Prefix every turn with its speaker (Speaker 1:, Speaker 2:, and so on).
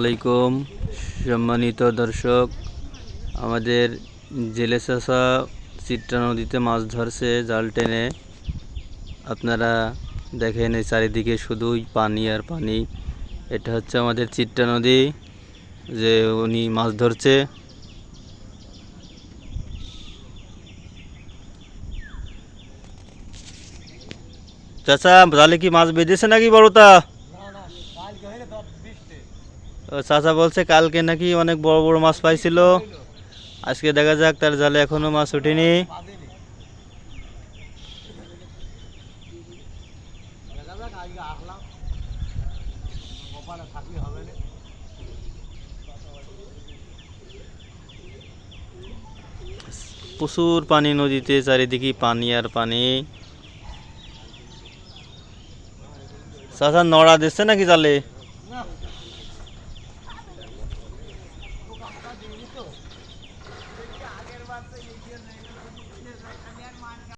Speaker 1: আলাইকুম সম্মানিত দর্শক, আমাদের জেলে চাষা চিত্রা নদীতে মাছ ধরছে জাল টেনে। আপনারা দেখেন এই চারিদিকে শুধুই পানি আর পানি। এটা হচ্ছে আমাদের চিত্রা নদী, যে উনি মাছ ধরছে। চাচা, জালে কি মাছ বেঁধেছে নাকি বড়টা? চাচা বলছে কালকে নাকি অনেক বড় বড় মাছ পাইছিল। আজকে দেখা যাক, তার জালে এখনো মাছ ওঠেনি। প্রচুর পানি নদীতে, চারিদিকে পানি আর পানি। চাচা নড়া দিচ্ছে নাকি জালে?